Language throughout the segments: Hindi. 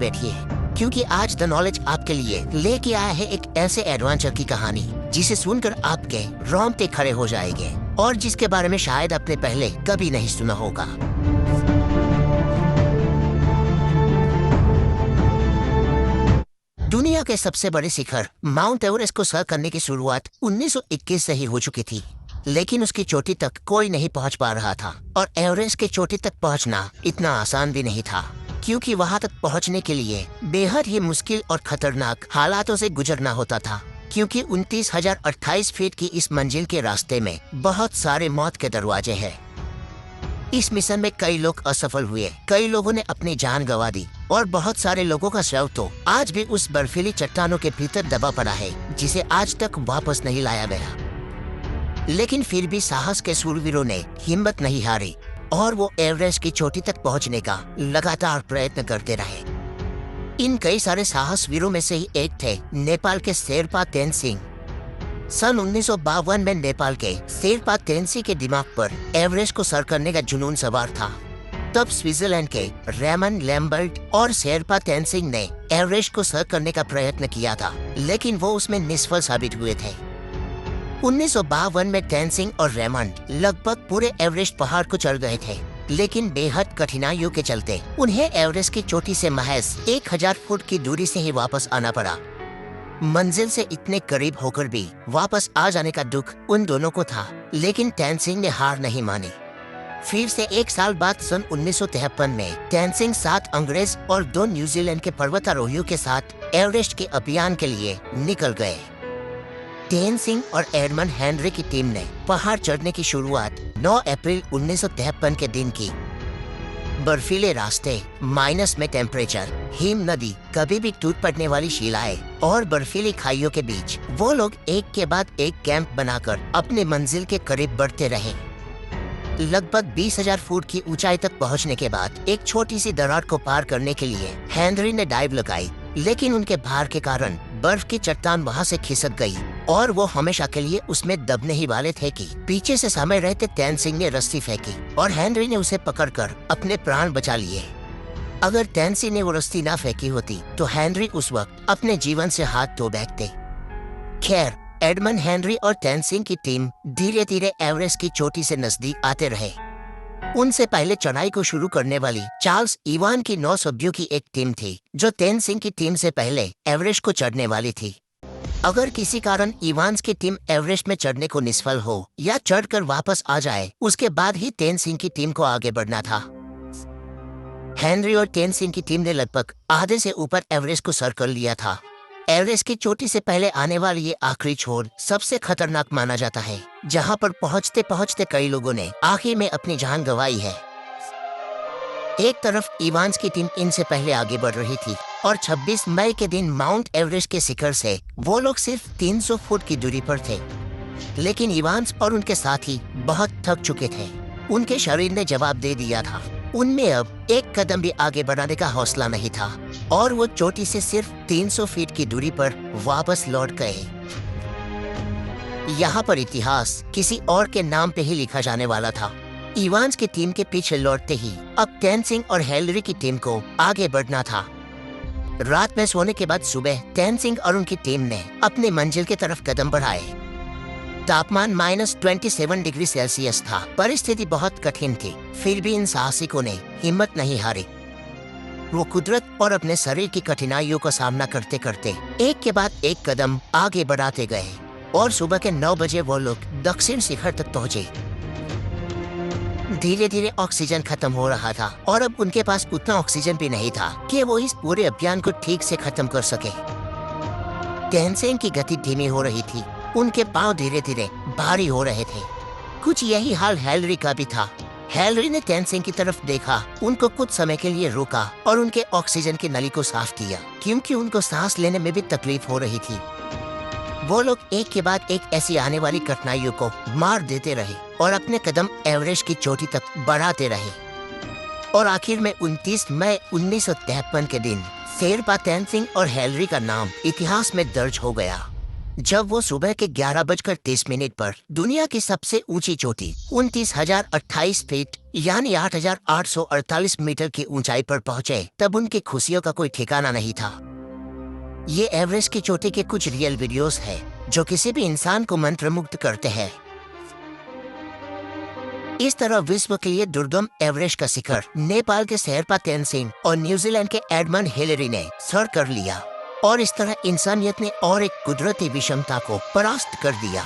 बैठिए, क्योंकि आज द नॉलेज आपके लिए लेके आया है एक ऐसे एडवेंचर की कहानी जिसे सुनकर आपके रोंगटे खड़े हो जाएंगे और जिसके बारे में शायद आपने पहले कभी नहीं सुना होगा। दुनिया के सबसे बड़े शिखर माउंट एवरेस्ट को सर करने की शुरुआत 1921 से ही हो चुकी थी, लेकिन उसकी चोटी तक कोई नहीं पहुंच पा रहा था। और एवरेस्ट की चोटी तक पहुंचना इतना आसान भी नहीं था, क्योंकि वहां तक पहुंचने के लिए बेहद ही मुश्किल और खतरनाक हालातों से गुजरना होता था। क्योंकि 29,028 फीट की इस मंजिल के रास्ते में बहुत सारे मौत के दरवाजे हैं। इस मिशन में कई लोग असफल हुए, कई लोगों ने अपनी जान गंवा दी और बहुत सारे लोगों का शव तो आज भी उस बर्फीली चट्टानों के भीतर दबा पड़ा है, जिसे आज तक वापस नहीं लाया गया। लेकिन फिर भी साहस के शूरवीरों ने हिम्मत नहीं हारी और वो एवरेस्ट की चोटी तक पहुंचने का लगातार प्रयत्न करते रहे। इन कई सारे साहस वीरों में से ही एक थे नेपाल के शेरपा तेनसिंह। सन 1952 में नेपाल के शेरपा तेनसिंह के दिमाग पर एवरेस्ट को सर करने का जुनून सवार था। तब स्विट्जरलैंड के रेमन लैम्बर्ट और शेरपा तेनसिंह ने एवरेस्ट को सर करने का प्रयत्न किया था, लेकिन वो उसमें निष्फल साबित हुए थे। 1952 में तेनसिंह और रेमंड लगभग पूरे एवरेस्ट पहाड़ को चढ़ गए थे, लेकिन बेहद कठिनाइयों के चलते उन्हें एवरेस्ट की चोटी से महज 1000 फुट की दूरी से ही वापस आना पड़ा। मंजिल से इतने करीब होकर भी वापस आ जाने का दुख उन दोनों को था, लेकिन तेनसिंह ने हार नहीं मानी। फिर से एक साल बाद सन 1953 में तेनसिंह 7 अंग्रेज और 2 न्यूजीलैंड के पर्वतारोहियों के साथ एवरेस्ट के अभियान के लिए निकल गए। तेनसिंह और एडमंड हेनरी की टीम ने पहाड़ चढ़ने की शुरुआत 9 अप्रैल 1953 के दिन की। बर्फीले रास्ते, माइनस में टेम्परेचर, हिम नदी, कभी भी टूट पड़ने वाली शिलाएं और बर्फीली खाइयों के बीच वो लोग एक के बाद एक कैंप बनाकर अपने मंजिल के करीब बढ़ते रहे। लगभग 20,000 फुट की ऊंचाई तक पहुंचने के बाद एक छोटी सी दरार को पार करने के लिए हेनरी ने डाइव लगाई, लेकिन उनके भार के कारण बर्फ की चट्टान वहां से खिसक गई और वो हमेशा के लिए उसमें दबने ही वाले थे कि पीछे से समय रहते तेनसिंह ने रस्सी फेंकी और हेनरी ने उसे पकड़कर अपने प्राण बचा लिए। अगर तेनसिंह ने वो रस्सी ना फेंकी होती तो हेनरी उस वक्त अपने जीवन से हाथ धो बैठते। खैर, एडमंड हेनरी और तेनसिंह की टीम धीरे धीरे एवरेस्ट की चोटी से नजदीक आते रहे। उनसे पहले चढ़ाई को शुरू करने वाली चार्ल्स इवान की 9 सभ्यों की एक टीम थी, जो तेनसिंह की टीम से पहले एवरेस्ट को चढ़ने वाली थी। अगर किसी कारण इवान्स की टीम एवरेस्ट में चढ़ने को निष्फल हो या चढ़कर वापस आ जाए, उसके बाद ही तेनसिंह की टीम को आगे बढ़ना था। हेनरी और तेनसिंह की टीम ने लगभग आधे से ऊपर एवरेस्ट को सर कर लिया था। एवरेस्ट की चोटी से पहले आने वाली ये आखिरी छोर सबसे खतरनाक माना जाता है, जहां पर पहुंचते पहुंचते कई लोगों ने आखिर में अपनी जान गंवाई है। एक तरफ इवान्स की टीम इनसे पहले आगे बढ़ रही थी और 26 मई के दिन माउंट एवरेस्ट के शिखर से वो लोग सिर्फ 300 फुट की दूरी पर थे। लेकिन इवान्स और उनके साथी बहुत थक चुके थे। उनके शरीर ने जवाब दे दिया था। उनमें अब एक कदम भी आगे बढ़ाने का हौसला नहीं था और वो चोटी से सिर्फ 300 फीट की दूरी पर वापस लौट गए। यहाँ पर इतिहास किसी और के नाम पे ही लिखा जाने वाला था। इवान्स की टीम के पीछे लौटते ही अब तेनसिंह और हेनरी की टीम को आगे बढ़ना था। रात में सोने के बाद सुबह तेनसिंह और उनकी टीम ने अपने मंजिल की तरफ कदम बढ़ाए। तापमान -27 डिग्री सेल्सियस था। परिस्थिति बहुत कठिन थी, फिर भी इन साहसिकों ने हिम्मत नहीं हारी। वो कुदरत और अपने शरीर की कठिनाइयों का सामना करते करते एक के बाद एक कदम आगे बढ़ाते गए और सुबह के 9 बजे वो लोग दक्षिण शिखर तक पहुँचे। धीरे धीरे ऑक्सीजन खत्म हो रहा था और अब उनके पास उतना ऑक्सीजन भी नहीं था कि वो इस पूरे अभियान को ठीक से खत्म कर सके। तेनसिंह की गति धीमी हो रही थी, उनके पांव धीरे धीरे भारी हो रहे थे। कुछ यही हाल हेनरी का भी था। हेनरी ने तेनसिंह की तरफ देखा, उनको कुछ समय के लिए रोका और उनके ऑक्सीजन की नली को साफ किया, क्योंकि उनको सांस लेने में भी तकलीफ हो रही थी। वो लोग एक के बाद एक ऐसी आने वाली कठिनाइयों को मार देते रहे और अपने कदम एवरेस्ट की चोटी तक बढ़ाते रहे। और आखिर में 29 मई 1953 के दिन शेरपा तेनसिंह और हेनरी का नाम इतिहास में दर्ज हो गया। जब वो सुबह के 11:30 पर दुनिया की सबसे ऊंची चोटी 29,028 फीट यानी 8,848 मीटर की ऊंचाई पर पहुंचे, तब उनकी खुशियों का कोई ठिकाना नहीं था। ये एवरेस्ट की चोटी के कुछ रियल वीडियोस हैं जो किसी भी इंसान को मंत्रमुग्ध करते हैं। इस तरह विश्व के ये दुर्गम एवरेस्ट का शिखर नेपाल के शेरपा तेनसिंग और न्यूजीलैंड के एडमंड हिलेरी ने सर कर लिया, और इस तरह इंसानियत ने और एक कुदरती विषमता को परास्त कर दिया।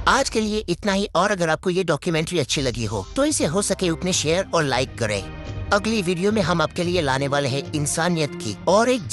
आज के लिए इतना ही, और अगर आपको ये डॉक्यूमेंट्री अच्छी लगी हो तो इसे हो सके उतने शेयर और लाइक करें। अगली वीडियो में हम आपके लिए लाने वाले हैं इंसानियत की और एक